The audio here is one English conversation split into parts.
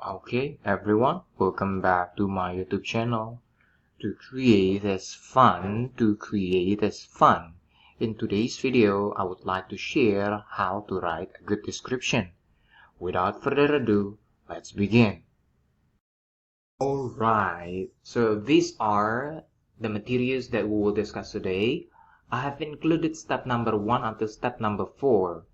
Okay, everyone, welcome back to my YouTube channel. To create is fun. In today's video, I would like to share how to write a good description. Without further ado, let's begin. Alright, so these are the materials that we will discuss today. I have included step number 1 until step number 4.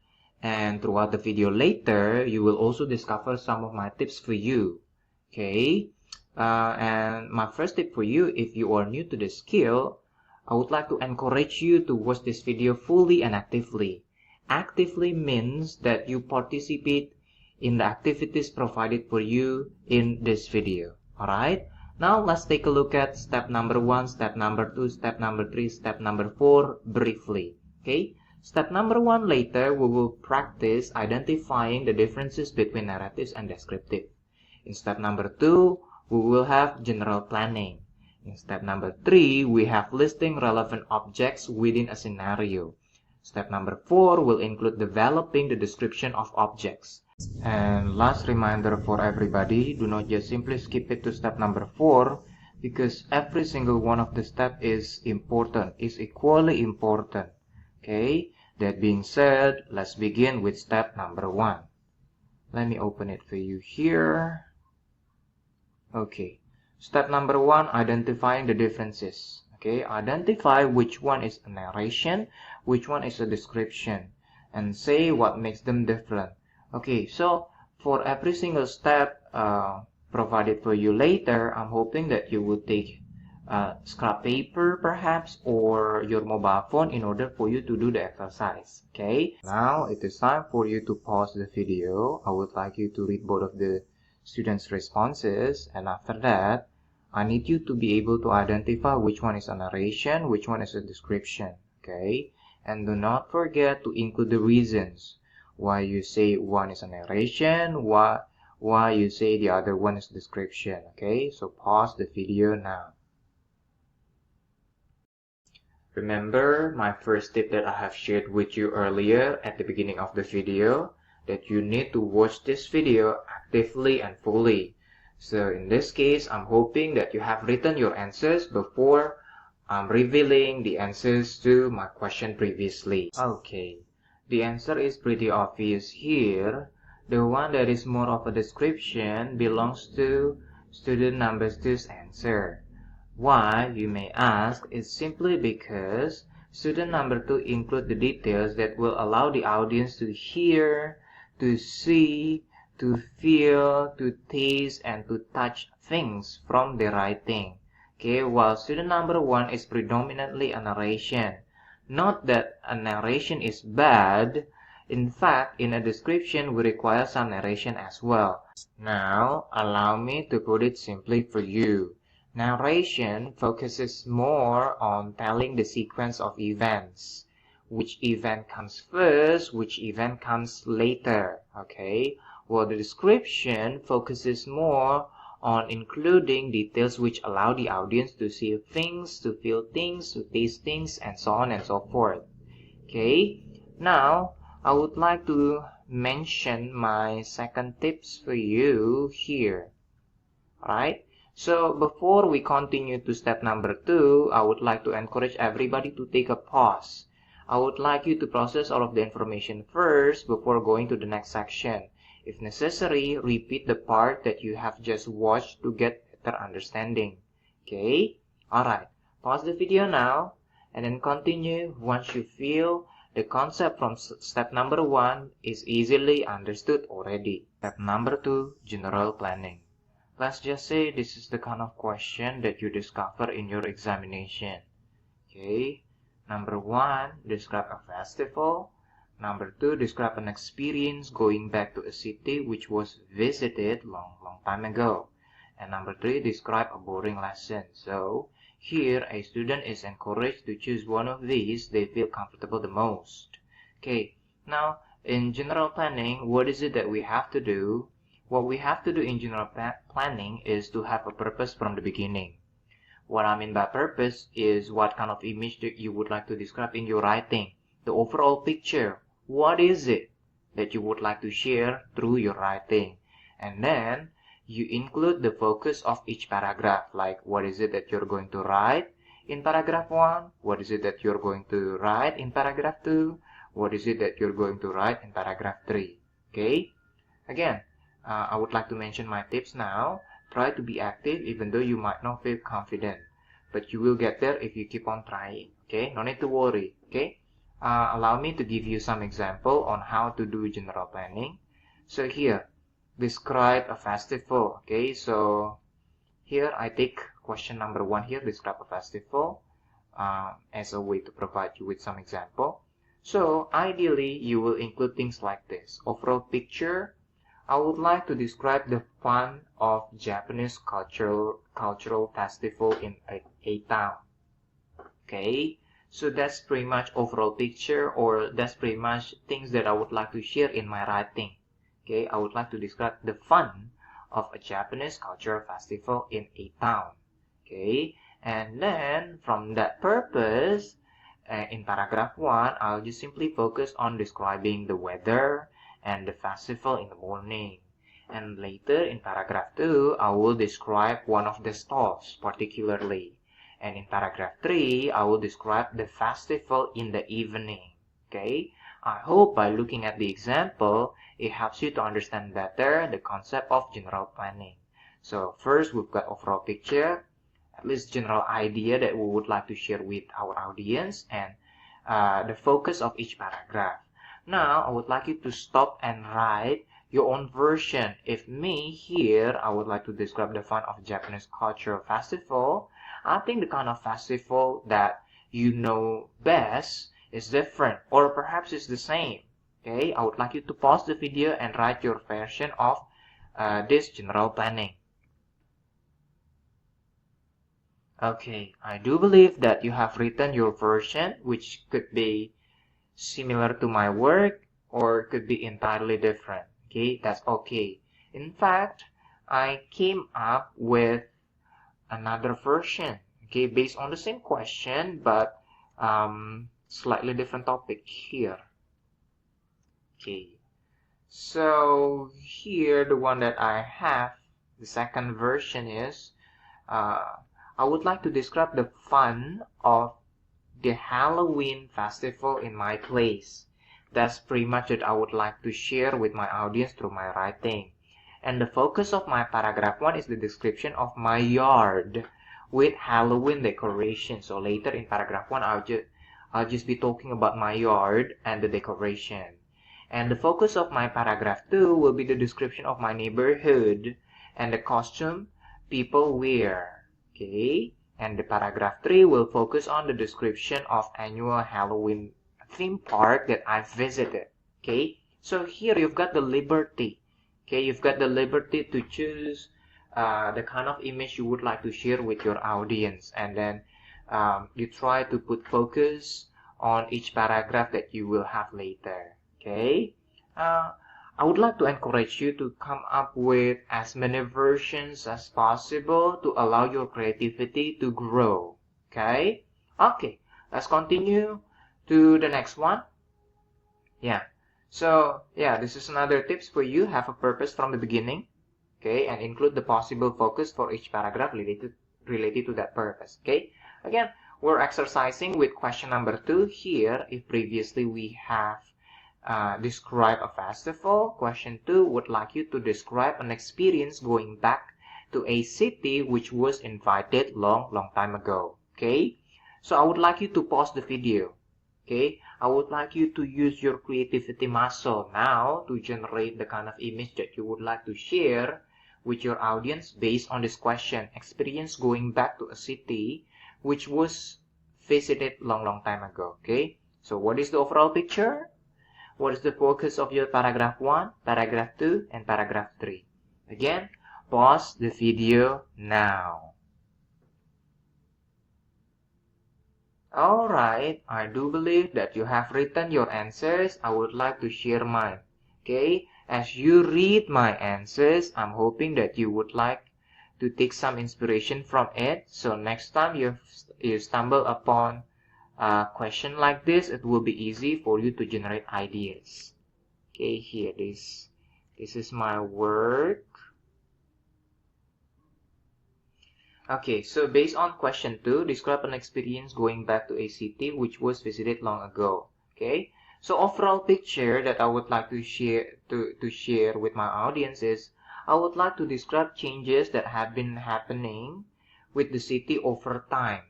And throughout the video later, you will also discover some of my tips for you. Okay, and my first tip for you, if you are new to the skill, I would like to encourage you to watch this video fully and actively. Actively means that you participate in the activities provided for you in this video. Alright, now let's take a look at step number 1, step number 2, step number 3, step number 4 briefly. Okay. Step number 1 later, we will practice identifying the differences between narratives and descriptive. In step number 2, we will have general planning. In step number 3, we have listing relevant objects within a scenario. Step number 4 will include developing the description of objects. And last reminder for everybody, do not just simply skip it to step number 4, because every single one of the steps is important, is equally important. Okay, that being said, let's begin with step number 1. Let me open it for you here. Okay, step number 1, identifying the differences. Okay, identify which one is a narration, which one is a description, and say what makes them different. Okay, so for every single step provided for you later, I'm hoping that you will take scrap paper perhaps or your mobile phone in order for you to do the exercise. Okay, now it is time for you to pause the video. I would like you to read both of the students' responses, and after that I need you to be able to identify which one is a narration, which one is a description. Okay, and do not forget to include the reasons why you say one is a narration, why you say the other one is description. Okay, so pause the video now. Remember my first tip that I have shared with you earlier at the beginning of the video, that you need to watch this video actively and fully. So in this case, I'm hoping that you have written your answers before I'm revealing the answers to my question previously. Okay, the answer is pretty obvious here. The one that is more of a description belongs to student number 2's answer. Why, you may ask, is simply because student number 2 include the details that will allow the audience to hear, to see, to feel, to taste, and to touch things from the writing. Okay, while student number 1 is predominantly a narration. Not that a narration is bad. In fact, in a description, we require some narration as well. Now, allow me to put it simply for you. Narration focuses more on telling the sequence of events. Which event comes first, which event comes later, okay? While the description focuses more on including details which allow the audience to see things, to feel things, to taste things, and so on and so forth. Okay? Now, I would like to mention my second tips for you here. Alright? So before we continue to step number 2, I would like to encourage everybody to take a pause. I would like you to process all of the information first before going to the next section. If necessary, repeat the part that you have just watched to get better understanding. Okay? Alright, pause the video now and then continue once you feel the concept from step number 1 is easily understood already. Step number 2, general planning. Let's just say this is the kind of question that you discover in your examination. Okay, number 1, describe a festival. Number 2, describe an experience going back to a city which was visited long time ago. And number 3, describe a boring lesson. So here a student is encouraged to choose one of these they feel comfortable the most. Okay, now in general planning, what is it that we have to do? What we have to do in general planning is to have a purpose from the beginning. What I mean by purpose is what kind of image that you would like to describe in your writing. The overall picture. What is it that you would like to share through your writing? And then you include the focus of each paragraph, like what is it that you're going to write in paragraph 1, what is it that you're going to write in paragraph 2, what is it that you're going to write in paragraph 3. Okay, again, I would like to mention my tips now. Try to be active even though you might not feel confident, but you will get there if you keep on trying. Okay, no need to worry. Okay, allow me to give you some example on how to do general planning. So here, describe a festival. Okay, so here I take question number 1 here, describe a festival, as a way to provide you with some example. So ideally, you will include things like this. Overall picture, I would like to describe the fun of Japanese cultural festival in a town. Okay, so that's pretty much overall picture, or that's pretty much things that I would like to share in my writing. Okay, I would like to describe the fun of a Japanese cultural festival in a town. Okay, and then from that purpose, in paragraph 1, I'll just simply focus on describing the weather and the festival in the morning. And later in paragraph 2, I will describe one of the stalls particularly. And in paragraph 3, I will describe the festival in the evening. Okay, I hope by looking at the example, it helps you to understand better the concept of general planning. So first, we've got overall picture, at least general idea that we would like to share with our audience, and the focus of each paragraph. Now, I would like you to stop and write your own version. If me here, I would like to describe the fun of Japanese cultural festival, I think the kind of festival that you know best is different, or perhaps it's the same. Okay, I would like you to pause the video and write your version of this general planning. Okay, I do believe that you have written your version, which could be similar to my work or could be entirely different. Okay, that's okay. In fact, I came up with another version, okay, based on the same question, but slightly different topic here. Okay, so here the one that I have, the second version is, I would like to describe the fun of the Halloween festival in my place. That's pretty much it I would like to share with my audience through my writing. And the focus of my paragraph 1 is the description of my yard with Halloween decoration. So later in paragraph 1, I'll just be talking about my yard and the decoration. And the focus of my paragraph 2 will be the description of my neighborhood and the costume people wear. Okay, and the paragraph 3 will focus on the description of annual Halloween theme park that I visited. Okay, so here you've got the liberty. Okay, you've got the liberty to choose the kind of image you would like to share with your audience, and then you try to put focus on each paragraph that you will have later. Okay, I would like to encourage you to come up with as many versions as possible to allow your creativity to grow. Okay? Okay, let's continue to the next one. Yeah. So, yeah, this is another tips for you. Have a purpose from the beginning. Okay, and include the possible focus for each paragraph related to that purpose. Okay? Again, we're exercising with question number 2 here. If previously we have describe a festival, question 2 would like you to describe an experience going back to a city which was invited long time ago. Okay, so I would like you to pause the video. Okay, I would like you to use your creativity muscle now to generate the kind of image that you would like to share with your audience based on this question, experience going back to a city which was visited long time ago. Okay, so what is the overall picture? What is the focus of your paragraph 1, paragraph 2, and paragraph 3? Again, pause the video now. Alright, I do believe that you have written your answers. I would like to share mine. Okay, as you read my answers, I'm hoping that you would like to take some inspiration from it. So next time you stumble upon a question like this, it will be easy for you to generate ideas. Okay, here this is my work. Okay, so based on question 2, describe an experience going back to a city which was visited long ago. Okay, so overall picture that I would like to share with my audience is, I would like to describe changes that have been happening with the city over time.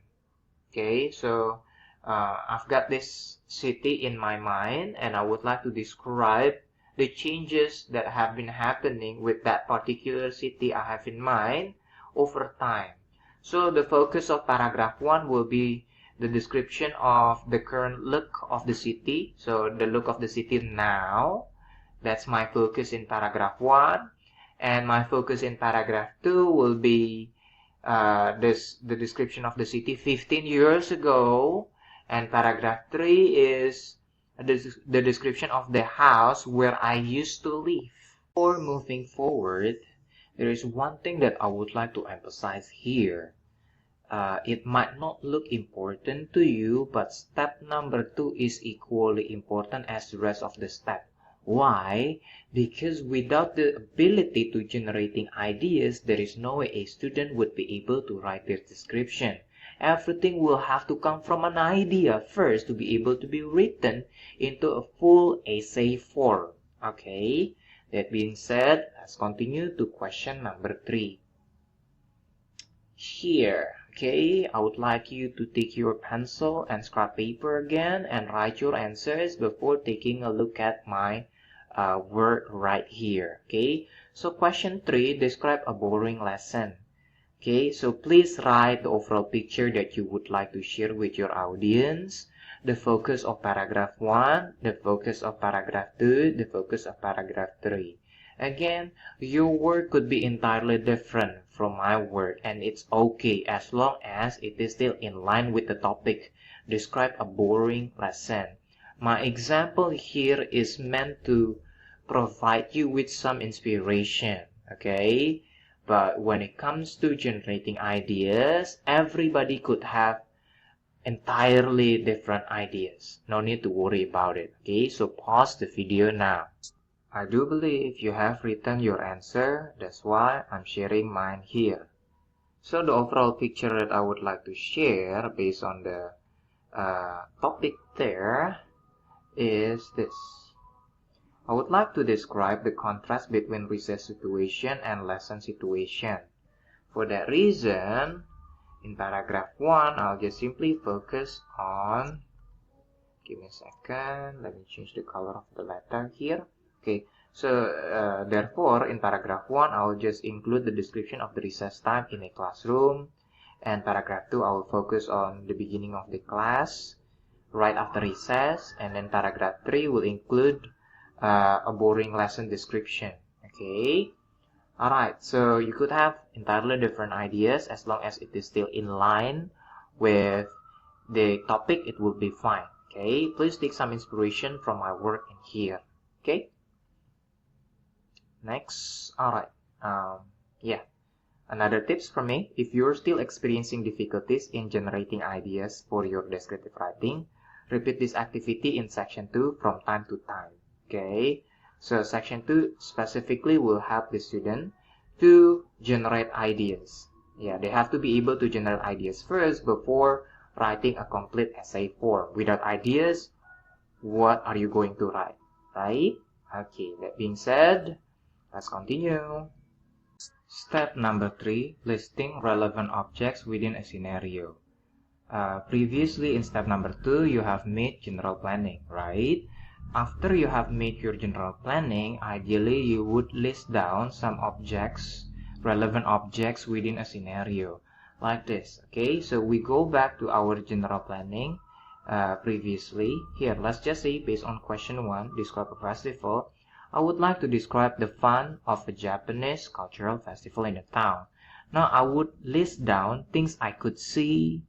Okay, so I've got this city in my mind, and I would like to describe the changes that have been happening with that particular city I have in mind over time. So the focus of paragraph 1 will be the description of the current look of the city. So the look of the city now, that's my focus in paragraph 1. And my focus in paragraph 2 will be the description of the city 15 years ago. And paragraph 3 is the description of the house where I used to live. Before moving forward, there is one thing that I would like to emphasize here. It might not look important to you, but step number 2 is equally important as the rest of the steps. Why? Because without the ability to generating ideas, there is no way a student would be able to write their description. Everything will have to come from an idea first to be able to be written into a full essay form. Okay? That being said, let's continue to question number 3. Here, okay, I would like you to take your pencil and scrap paper again and write your answers before taking a look at my work right here. Okay, so question 3, describe a boring lesson. Okay, so please write the overall picture that you would like to share with your audience, the focus of paragraph 1, the focus of paragraph 2, the focus of paragraph 3. Again, your work could be entirely different from my work, and it's okay as long as it is still in line with the topic. Describe a boring lesson. My example here is meant to provide you with some inspiration, okay? But when it comes to generating ideas, everybody could have entirely different ideas. No need to worry about it, okay? So pause the video now. I do believe you have written your answer, that's why I'm sharing mine here. So the overall picture that I would like to share based on the topic there is this. I would like to describe the contrast between recess situation and lesson situation. For that reason, in paragraph 1, I'll just simply focus on, give me a second, let me change the color of the letter here. Okay, so therefore, in paragraph 1, I'll just include the description of the recess time in a classroom. And paragraph 2, I will focus on the beginning of the class, right after recess. And then paragraph 3 will include a boring lesson description. Okay, alright, so you could have entirely different ideas. As long as it is still in line with the topic, it will be fine. Okay, please take some inspiration from my work in here. Okay, next. Alright, yeah, another tips from me: if you're still experiencing difficulties in generating ideas for your descriptive writing, repeat this activity in section 2 from time to time. Okay, so section 2 specifically will help the student to generate ideas. Yeah, they have to be able to generate ideas first before writing a complete essay form. Without ideas, what are you going to write, right? Okay, that being said, let's continue. Step number 3, listing relevant objects within a scenario. Previously in step number 2, you have made general planning, right? After you have made your general planning, ideally you would list down some objects, relevant objects within a scenario, like this. Okay, so we go back to our general planning previously. Here, let's just say based on question 1, describe a festival. I would like to describe the fun of a Japanese cultural festival in the town. Now I would list down things I could see,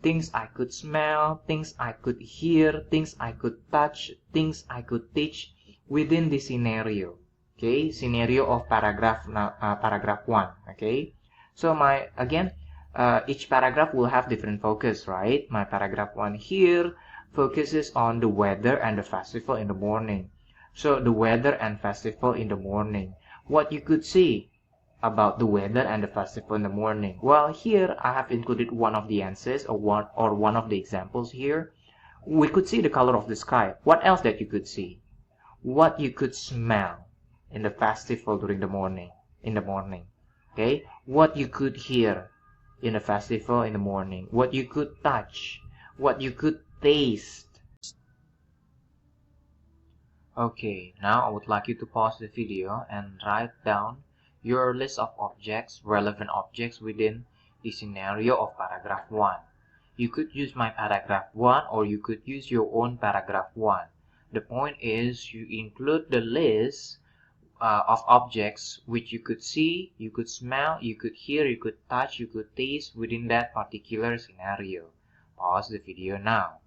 things I could smell, things I could hear, things I could touch, things I could teach within the scenario. Okay, scenario of paragraph 1. Okay, so each paragraph will have different focus, right? My paragraph 1 here focuses on the weather and the festival in the morning. So the weather and festival in the morning, what you could see, about the weather and the festival in the morning. Well, here I have included one of the answers or one of the examples here. We could see the color of the sky. What else that you could see? What you could smell in the festival during the morning, okay? What you could hear in the festival in the morning, what you could touch, what you could taste. Okay, now I would like you to pause the video and write down your list of objects, relevant objects within the scenario of paragraph 1. You could use my paragraph 1 or you could use your own paragraph 1. The point is you include the list of objects which you could see, you could smell, you could hear, you could touch, you could taste within that particular scenario. Pause the video now.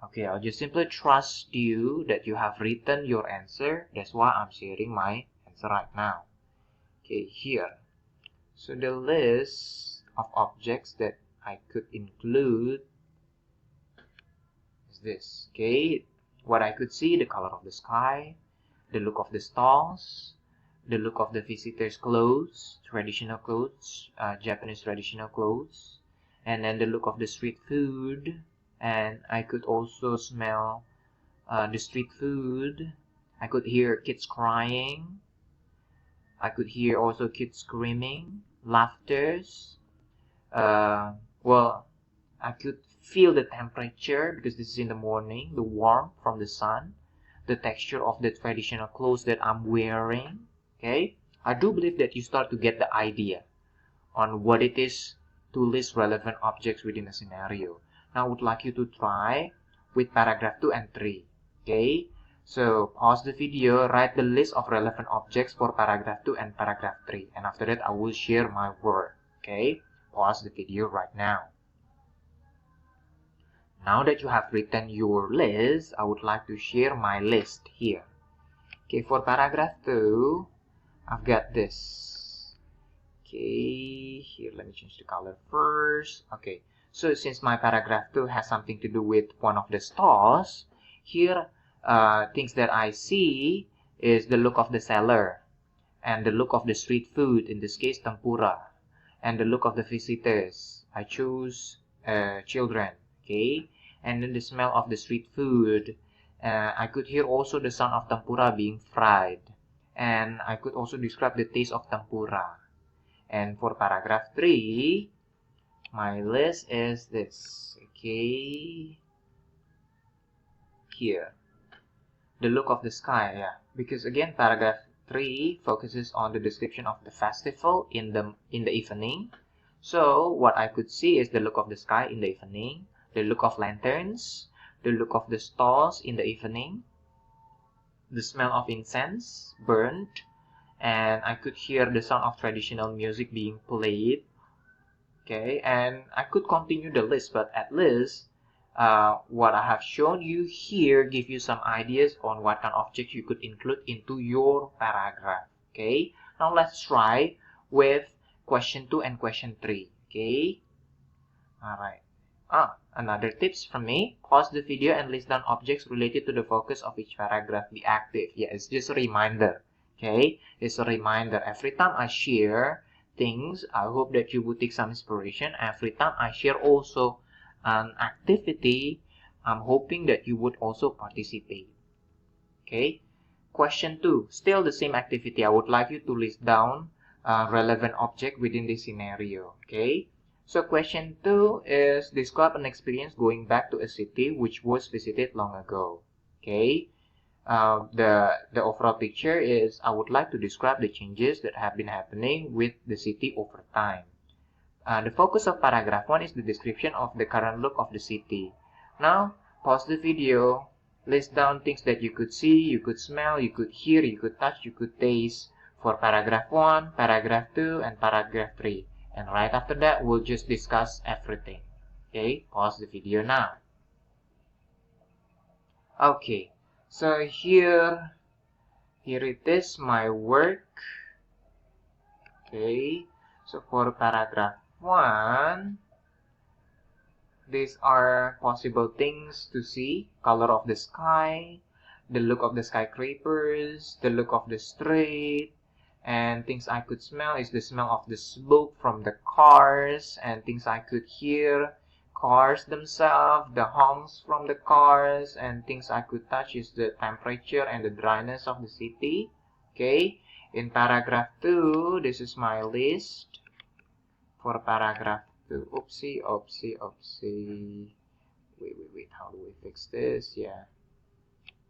Okay, I'll just simply trust you that you have written your answer. That's why I'm sharing my answer right now. Okay, here. So the list of objects that I could include is this. Okay, what I could see, the color of the sky, the look of the stalls, the look of the visitors' clothes, traditional clothes, Japanese traditional clothes, and then the look of the street food. And I could also smell the street food. I could hear kids crying. I could hear also kids screaming, laughters. Well, I could feel the temperature because this is in the morning, the warmth from the sun, the texture of the traditional clothes that I'm wearing. Okay, I do believe that you start to get the idea on what it is to list relevant objects within a scenario. Now I would like you to try with paragraph 2 and 3. Okay, so pause the video, write the list of relevant objects for paragraph 2 and paragraph 3, and after that I will share my work. Okay, pause the video right now. Now that you have written your list, I would like to share my list here. Okay, for paragraph 2, I've got this. Okay, here let me change the color first. Okay, so since my paragraph 2 has something to do with one of the stalls, here things that I see is the look of the seller and the look of the street food, in this case tempura, and the look of the visitors. I choose children, okay, and then the smell of the street food. I could hear also the sound of tempura being fried, and I could also describe the taste of tempura. And for paragraph 3, my list is this. Okay, here, the look of the sky. Yeah, because again, paragraph 3 focuses on the description of the festival in the evening. So what I could see is the look of the sky in the evening, the look of lanterns, the look of the stalls in the evening, the smell of incense burnt, and I could hear the sound of traditional music being played. Okay, and I could continue the list, but at least what I have shown you here give you some ideas on what kind of objects you could include into your paragraph. Okay, now let's try with question 2 and question 3. Okay, all right. Another tips from me: pause the video and list down objects related to the focus of each paragraph. Be active. Yeah, it's just a reminder. Okay, it's a reminder. Every time I share things, I hope that you would take some inspiration. Every time I share also an activity, I'm hoping that you would also participate. Okay, question 2, still the same activity. I would like you to list down relevant object within this scenario. Okay, so question 2 is describe an experience going back to a city which was visited long ago. Okay, the overall picture is I would like to describe the changes that have been happening with the city over time. The focus of paragraph 1 is the description of the current look of the city. Now, pause the video, list down things that you could see, you could smell, you could hear, you could touch, you could taste for paragraph 1, paragraph 2, and paragraph 3. And right after that, we'll just discuss everything. Okay, pause the video now. Okay, so here it is, my work. Okay, so for paragraph 1, these are possible things to see: color of the sky, the look of the skyscrapers, the look of the street, And things I could smell is the smell of the smoke from the cars, and things I could hear, cars themselves, the honks from the cars, and things I could touch is the temperature and the dryness of the city. Okay, in paragraph 2, this is my list for paragraph 2. Oopsie, oopsie, oopsie. Wait, how do we fix this? Yeah.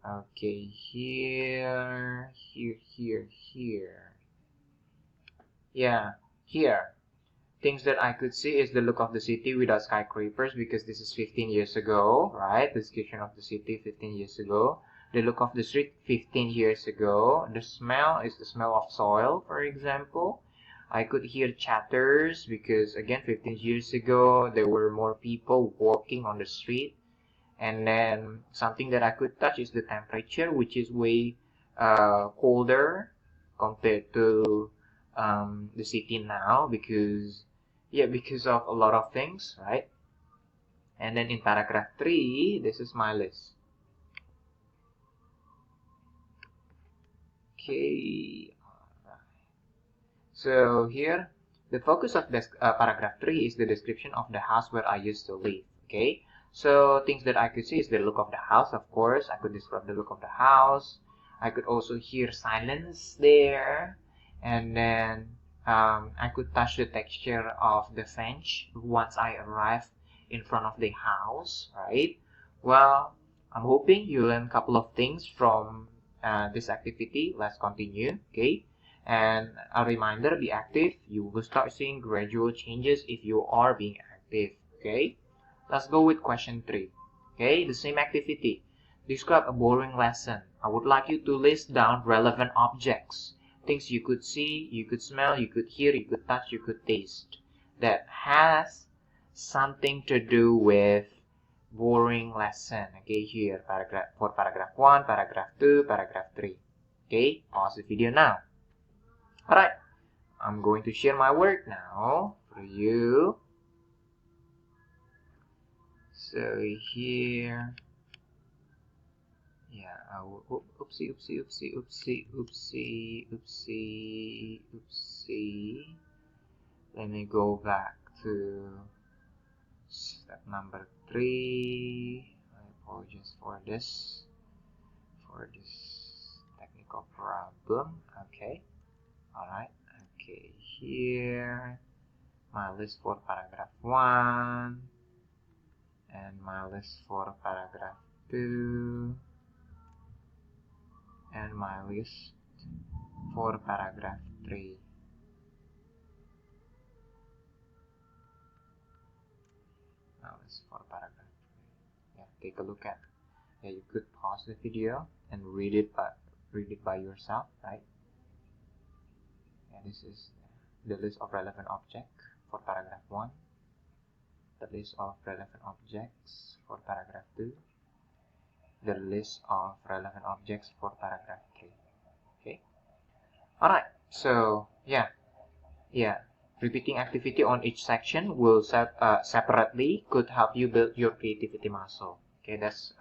Okay, here. Yeah, here. Things that I could see is the look of the city without skyscrapers, because this is 15 years ago, right? The description of the city 15 years ago. The look of the street 15 years ago. The smell is the smell of soil, for example. I could hear chatters because, again, 15 years ago, there were more people walking on the street. And then something that I could touch is the temperature, which is way colder compared to the city now, because of a lot of things, right? And then in paragraph 3, this is my list. Okay, so here the focus of this paragraph 3 is the description of the house where I used to live. Okay, so things that I could see is the look of the house. Of course, I could describe the look of the house. I could also hear silence there, and then I could touch the texture of the fence once I arrived in front of the house, right? Well, I'm hoping you learn a couple of things from this activity. Let's continue. Okay, and a reminder, be active. You will start seeing gradual changes if you are being active. Okay, let's go with question 3. Okay, the same activity. Describe a boring lesson. I would like you to list down relevant objects, things you could see, you could smell, you could hear, you could touch, you could taste, that has something to do with boring lesson. Okay, here paragraph 1, paragraph 2, paragraph 3. Okay, pause the video now. Alright, I'm going to share my work now for you. So here, yeah, I will, oopsie. Let me go back to step number 3. I apologize for this technical problem. Okay, alright. Okay, here my list for paragraph 1 and my list for paragraph 2 and my list for paragraph 3. Now list for paragraph 3. Yeah, take a look at. Yeah, you could pause the video and read it by yourself, right? Yeah, this is the list of relevant objects for paragraph 1, the list of relevant objects for paragraph 2, the list of relevant objects for paragraph 3. Okay, alright, so yeah, repeating activity on each section will separately could help you build your creativity muscle. Okay, that's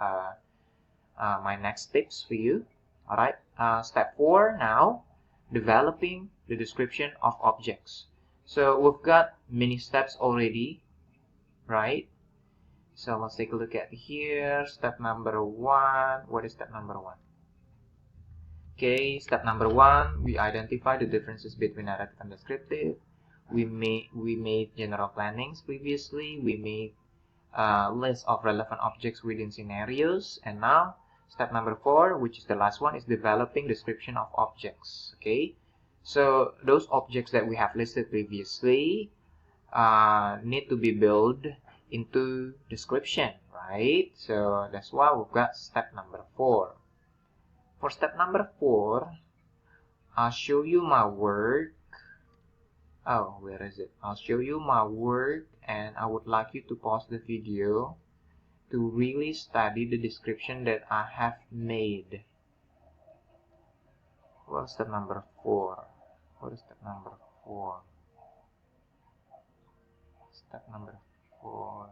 my next tips for you. Alright, step 4 now, developing the description of objects. So we've got many steps already, right? So let's take a look at here. Step number 1. What is step number 1? Okay, step number 1, we identify the differences between narrative and descriptive. We made general plannings previously. We made a list of relevant objects within scenarios, and now step number 4, which is the last one, is developing description of objects. Okay, so those objects that we have listed previously need to be built into description, right? So that's why we've got step number 4. For step number 4, I'll show you my work. Oh, where is it? I'll show you my work, and I would like you to pause the video to really study the description that I have made. What's step number 4? What is step number 4? Step number 4.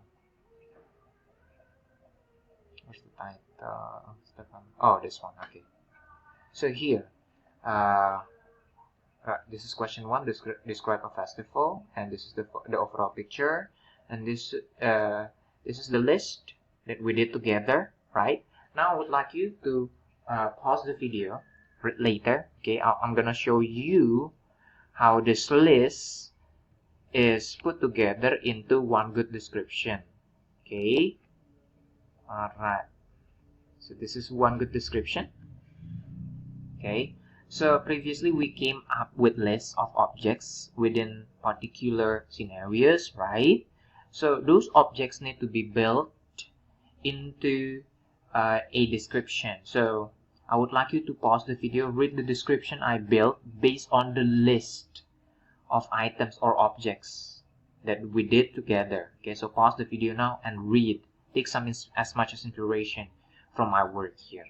Where's the title? Step number, oh, this one. Okay. So here, This is question 1. Describe a festival, and this is the overall picture, and this is the list that we did together, right? Now I would like you to pause the video later. Okay, I'm gonna show you how this list is put together into one good description. Okay, all right. So this is one good description. Okay. So previously we came up with lists of objects within particular scenarios, right? So those objects need to be built into a description. So I would like you to pause the video, read the description I built based on the list of items or objects that we did together. Okay, so pause the video now and read. Take some as much as inspiration from my work here.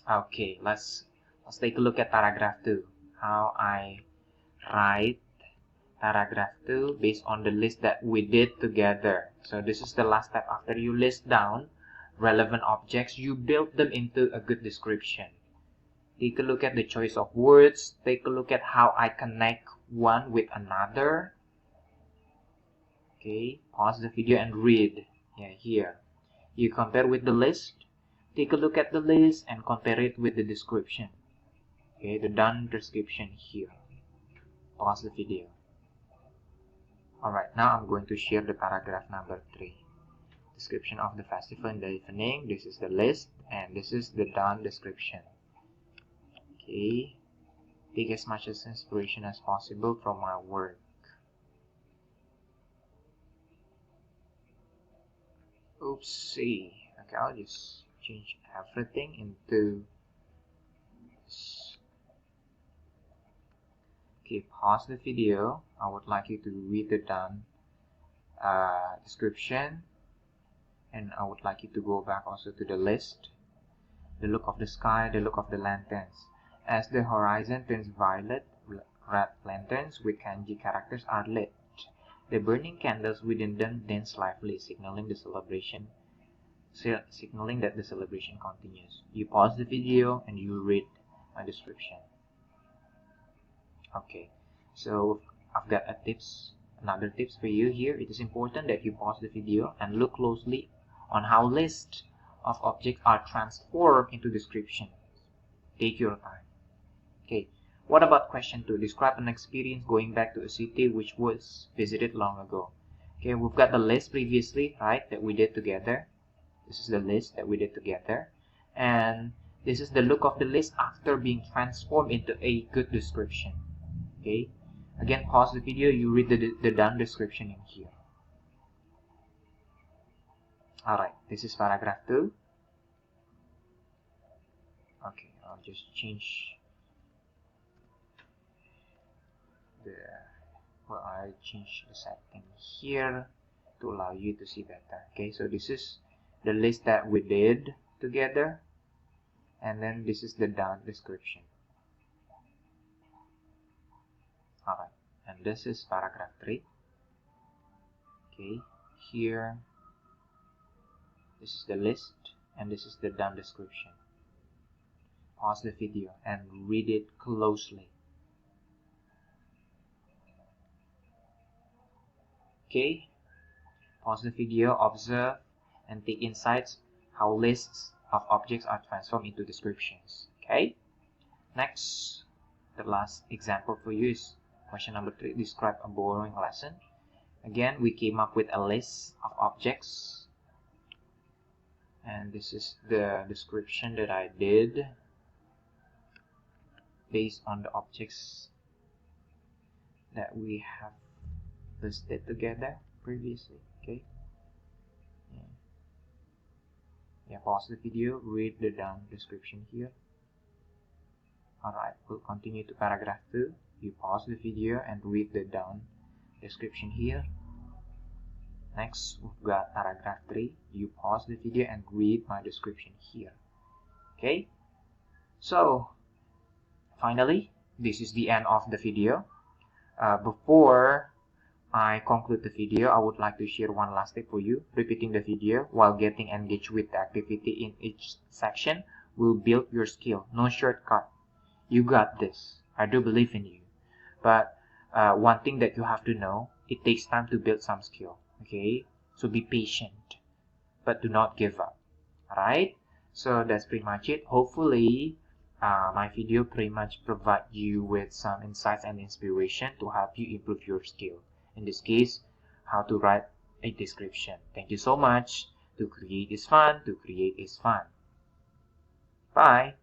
Okay, let's take a look at paragraph 2. How I write paragraph 2 based on the list that we did together. So this is the last step. After you list down relevant objects, you build them into a good description. Take a look at the choice of words. Take a look at how I connect one with another. Okay, pause the video and read. Yeah, here. You compare with the list. Take a look at the list and compare it with the description. Okay, the done description here. Pause the video. Alright, now I'm going to share the paragraph number 3. Description of the festival and the evening. This is the list and this is the done description. Okay, take as much as inspiration as possible from my work. Oopsie. Okay, I'll just change everything into this. Okay, pause the video. I would like you to read the done description, and I would like you to go back also to the list. The look of the sky, the look of the lanterns. As the horizon turns violet, red lanterns with kanji characters are lit. The burning candles within them dance lively, signaling that the celebration continues. You pause the video and you read my description. Okay, so I've got another tips for you here. It is important that you pause the video and look closely on how lists of objects are transformed into descriptions. Take your time. Okay, what about question 2? Describe an experience going back to a city which was visited long ago. Okay, we've got the list previously, right, that we did together. This is the list that we did together. And this is the look of the list after being transformed into a good description. Okay, again, pause the video, you read the done description in here. Alright, this is paragraph 2. Okay, I'll just change I change the setting here to allow you to see better. Okay, so this is the list that we did together, and then this is the done description. Alright, and this is paragraph 3. Okay, here this is the list and this is the done description. Pause the video and read it closely. Okay, pause the video, observe and take insights how lists of objects are transformed into descriptions. Okay, next, the last example for you is question number 3. Describe a boring lesson. Again, we came up with a list of objects, and this is the description that I did based on the objects that we have listed together previously. Okay, yeah, pause the video, read the done description here. Alright, we'll continue to paragraph 2. You pause the video and read the done description here. Next, we've got paragraph 3. You pause the video and read my description here. Okay, so finally, this is the end of the video. Before I conclude the video, I would like to share one last tip for you. Repeating the video while getting engaged with the activity in each section will build your skill. No shortcut. You got this. I do believe in you. But one thing that you have to know, it takes time to build some skill. Okay? So be patient, but do not give up. Alright? So that's pretty much it. Hopefully, my video pretty much provide you with some insights and inspiration to help you improve your skill. In this case, how to write a description. Thank you so much. To create is fun. To create is fun. Bye.